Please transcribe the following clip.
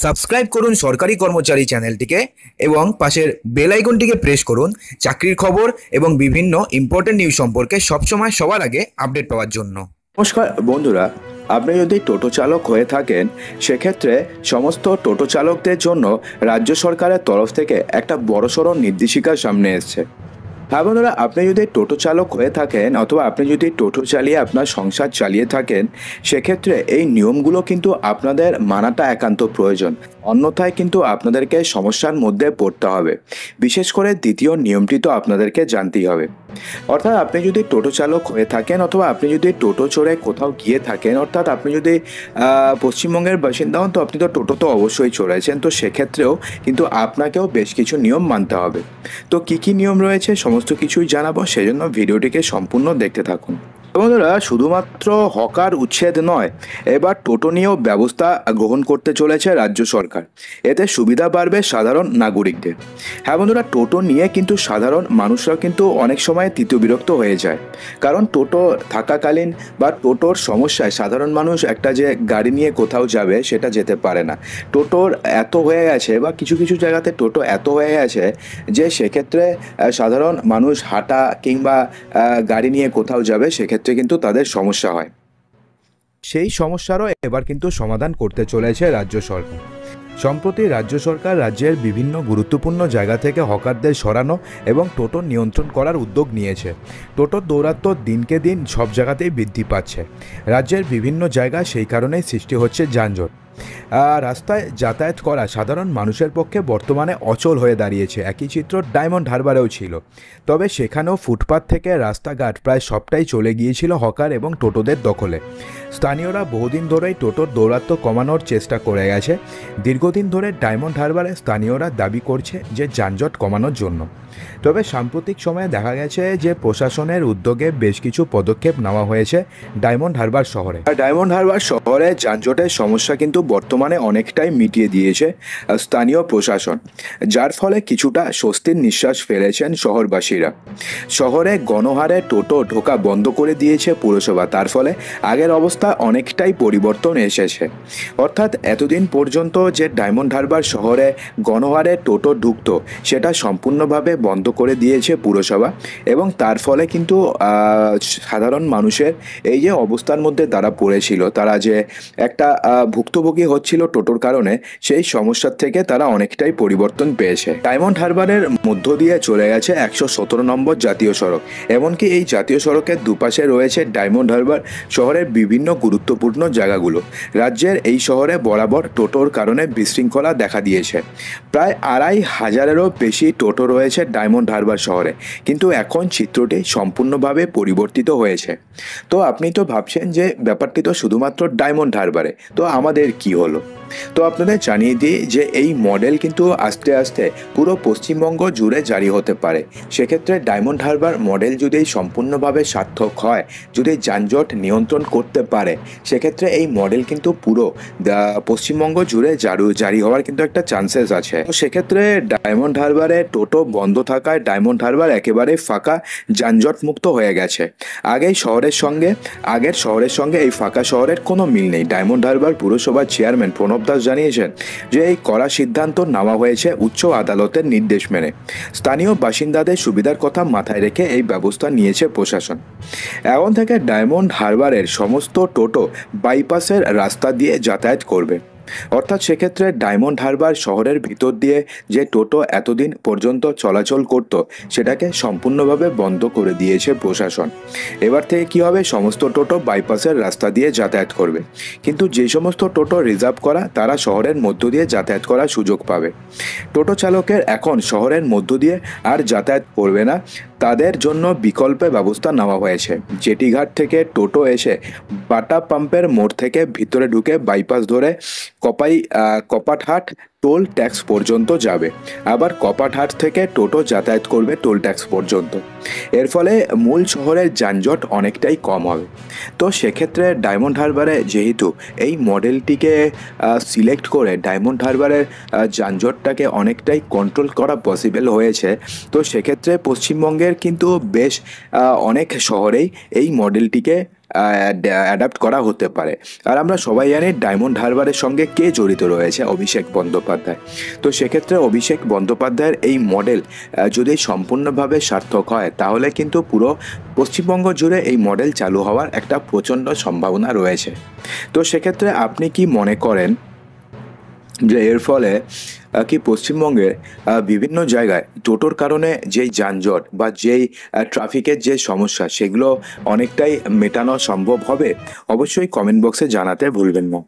Subscribe করুন সরকারি কর্মচারী চ্যানেলটিকে এবং পাশের বেল আইকনটিকে প্রেস করুন চাকরির খবর এবং বিভিন্ন ইম্পর্টেন্ট নিউজ সম্পর্কে সবসময় সবার আগে আপডেট পাওয়ার জন্য। নমস্কার বন্ধুরা, আপনি যদি টোটো চালক হয়ে থাকেন সেক্ষেত্রে সমস্ত টোটো চালকদের জন্য রাজ্য সরকারের তরফ থেকে একটা বড়সড় নির্দেশিকা সামনে এসেছে। হ্যাঁ বন্ধুরা, আপনি যদি টোটো চালক হয়ে থাকেন অথবা আপনি যদি টোটো চালিয়ে আপনার সংসার চালিয়ে থাকেন সেক্ষেত্রে এই নিয়মগুলো কিন্তু আপনাদের মানাটা একান্ত প্রয়োজন, অন্যথায় কিন্তু আপনাদেরকে সমস্যার মধ্যে পড়তে হবে। বিশেষ করে দ্বিতীয় নিয়মটি তো আপনাদেরকে জানতেই হবে। অর্থাৎ আপনি যদি টোটো চালক হয়ে থাকেন অথবা আপনি যদি টোটো চড়ে কোথাও গিয়ে থাকেন, অর্থাৎ আপনি যদি পশ্চিমবঙ্গের বাসিন্দা হন তো আপনি তো টোটো তো অবশ্যই চড়েছেন, তো সেক্ষেত্রেও কিন্তু আপনাকেও বেশ কিছু নিয়ম মানতে হবে। তো কী কী নিয়ম রয়েছে সমস্ত কিছুই জানাবো, সেজন্য ভিডিওটিকে সম্পূর্ণ দেখতে থাকুন। বন্ধুরা, শুধুমাত্র হকার উচ্ছেদ নয়, এবার টোটো নিয়েও ব্যবস্থা গ্রহণ করতে চলেছে রাজ্য সরকার। এতে সুবিধা বাড়বে সাধারণ নাগরিকদের। হ্যাঁ বন্ধুরা, টোটো নিয়ে কিন্তু সাধারণ মানুষরা কিন্তু অনেক সময় তিতবিরক্ত হয়ে যায়, কারণ টোটো থাকাকালীন বা টোটোর সমস্যায় সাধারণ মানুষ একটা যে গাড়ি নিয়ে কোথাও যাবে সেটা যেতে পারে না। টোটোর এত হয়ে গেছে বা কিছু কিছু জায়গাতে টোটো এত হয়ে গেছে যে সেক্ষেত্রে সাধারণ মানুষ হাঁটা কিংবা গাড়ি নিয়ে কোথাও যাবে সেক্ষেত্রে কিন্তু তাদের সমস্যা হয়। সেই সমস্যারও এবার কিন্তু সমাধান করতে চলেছে রাজ্য সরকার। সম্প্রতি রাজ্য সরকার রাজ্যের বিভিন্ন গুরুত্বপূর্ণ জায়গা থেকে হকারদের সরানো এবং টোটো নিয়ন্ত্রণ করার উদ্যোগ নিয়েছে। টোটোর দৌরাত্ম্য দিনকে দিন সব জায়গাতেই বৃদ্ধি পাচ্ছে। রাজ্যের বিভিন্ন জায়গায় সেই কারণেই সৃষ্টি হচ্ছে যানজট। রাস্তায় যাতায়াত করা সাধারণ মানুষের পক্ষে বর্তমানে অচল হয়ে দাঁড়িয়েছে। একই চিত্র ডায়মন্ড হারবারেও ছিল, তবে সেখানেও ফুটপাত থেকে রাস্তাঘাট প্রায় সবটাই চলে গিয়েছিল হকার এবং টোটোদের দখলে। স্থানীয়রা বহুদিন ধরেই টোটোর দৌরাত্ম্য কমানোর চেষ্টা করে গেছে। দীর্ঘদিন ধরে ডায়মন্ড হারবারে স্থানীয়রা দাবি করছে যে যানজট কমানোর জন্য। তবে সাম্প্রতিক সময়ে দেখা গেছে যে প্রশাসনের উদ্যোগে বেশ কিছু পদক্ষেপ নেওয়া হয়েছে ডায়মন্ড হারবার শহরে। ডায়মন্ড হারবার শহরে যানজটের সমস্যা কিন্তু বর্তমানে অনেকটাই মিটিয়ে দিয়েছে স্থানীয় প্রশাসন, যার ফলে কিছুটা স্বস্তির নিঃশ্বাস ফেলেছেন শহরবাসীরা। শহরে গণহারে টোটো ঢোকা বন্ধ করে দিয়েছে পুরসভা, তার ফলে আগের অবস্থা অনেকটাই পরিবর্তন এসেছে। অর্থাৎ এতদিন পর্যন্ত যে ডায়মন্ড হারবার শহরে গণহারে টোটো ঢুকতো সেটা সম্পূর্ণভাবে বন্ধ করে দিয়েছে পুরসভা, এবং তার ফলে কিন্তু সাধারণ মানুষের এই যে অবস্থার মধ্যে তারা পড়েছিল, তারা যে একটা ভুক্তভোগী হচ্ছিল টোটোর কারণে, সেই সমস্যার থেকে তারা অনেকটাই পরিবর্তন পেয়েছে। ডায়মন্ড হারবারের মধ্য দিয়ে চলে গেছে 117 নম্বর জাতীয় সড়ক। এমনকি এই জাতীয় সড়কের দুপাশে রয়েছে ডায়মন্ড হারবার শহরের বিভিন্ন গুরুত্বপূর্ণ জায়গাগুলো। রাজ্যের এই শহরে বরাবর টোটোর কারণে বিশৃঙ্খলা দেখা দিয়েছে। প্রায় 2500-এরও বেশি টোটো রয়েছে ডায়মন্ড হারবার শহরে, কিন্তু এখন চিত্রটি সম্পূর্ণভাবে পরিবর্তিত হয়েছে। তো আপনি তো ভাবছেন যে ব্যাপারটি তো শুধুমাত্র ডায়মন্ড হারবারে, তো আমাদের কি হলো? তো আপনাদের জানিয়ে দিই যে এই মডেল কিন্তু আস্তে আস্তে পুরো পশ্চিমবঙ্গ জুড়ে জারি হতে পারে। সেক্ষেত্রে ডায়মন্ড হারবার মডেল যদি সম্পূর্ণভাবে সার্থক হয়, যদি যানজট নিয়ন্ত্রণ করতে পারে, সেক্ষেত্রে এই মডেল কিন্তু পুরো পশ্চিমবঙ্গ জুড়ে জারি হওয়ার কিন্তু একটা চান্সেস আছে। তো সেক্ষেত্রে ডায়মন্ড হারবারে টোটো বন্ধ থাকায় ডায়মন্ড হারবার একেবারে ফাঁকা, যানজট মুক্ত হয়ে গেছে। আগের শহরের সঙ্গে এই ফাঁকা শহরের কোনো মিল নেই। ডায়মন্ড হারবার পুরসভার চেয়ারম্যান প্রণব দাস জানিয়েছেন যে এই কড়া সিদ্ধান্ত নেওয়া হয়েছে উচ্চ আদালতের নির্দেশ মেনে। স্থানীয় বাসিন্দাদের সুবিধার কথা মাথায় রেখে এই ব্যবস্থা নিয়েছে প্রশাসন। এখন থেকে ডায়মন্ড হারবারের সমস্ত টোটো বাইপাসের রাস্তা দিয়ে যাতায়াত করবে। অর্থাৎ সেক্ষেত্রে ডায়মন্ড হারবার শহরের ভিতর দিয়ে যে টোটো এতদিন পর্যন্ত চলাচল করত সেটাকে সম্পূর্ণভাবে বন্ধ করে দিয়েছে প্রশাসন। এবার থেকে কী হবে, সমস্ত টোটো বাইপাসের রাস্তা দিয়ে যাতায়াত করবে, কিন্তু যে সমস্ত টোটো রিজার্ভ করা তারা শহরের মধ্য দিয়ে যাতায়াত করার সুযোগ পাবে। টোটো চালকের এখন শহরের মধ্য দিয়ে আর যাতায়াত করবে না, তাদের জন্য বিকল্পে ব্যবস্থা নেওয়া হয়েছে। জেটিঘাট থেকে টোটো এসে বাটা পাম্পের মোড় থেকে ভিতরে ঢুকে বাইপাস ধরে কপাটহাট টোল ট্যাক্স পর্যন্ত যাবে, আবার কপাটহাট থেকে টোটো যাতায়াত করবে টোল ট্যাক্স পর্যন্ত। এর ফলে মূল শহরের যানজট অনেকটাই কম হবে। তো সেক্ষেত্রে ডায়মন্ড হারবারে যেহেতু এই মডেলটিকে সিলেক্ট করে ডায়মন্ড হারবারের যানজটটাকে অনেকটাই কন্ট্রোল করা পসিবল হয়েছে, তো সেক্ষেত্রে পশ্চিমবঙ্গের কিন্তু বেশ অনেক শহরেই এই মডেলটিকে অ্যাডাপ্ট করা হতে পারে। আর আমরা সবাই জানি ডায়মন্ড হারবারের সঙ্গে কে জড়িত রয়েছে, অভিষেক বন্দ্যোপাধ্যায়। তো সেক্ষেত্রে অভিষেক বন্দ্যোপাধ্যায়ের এই মডেল যদি সম্পূর্ণভাবে সার্থক হয় তাহলে কিন্তু পুরো পশ্চিমবঙ্গ জুড়ে এই মডেল চালু হওয়ার একটা প্রচণ্ড সম্ভাবনা রয়েছে। তো সেক্ষেত্রে আপনি কি মনে করেন যে এর ফলে কি পশ্চিমবঙ্গের বিভিন্ন জায়গায় টোটোর কারণে যেই যানজট বা যেই ট্রাফিকের যে সমস্যা সেগুলো অনেকটাই মেটানো সম্ভব হবে? অবশ্যই কমেন্ট বক্সে জানাতে ভুলবেন না।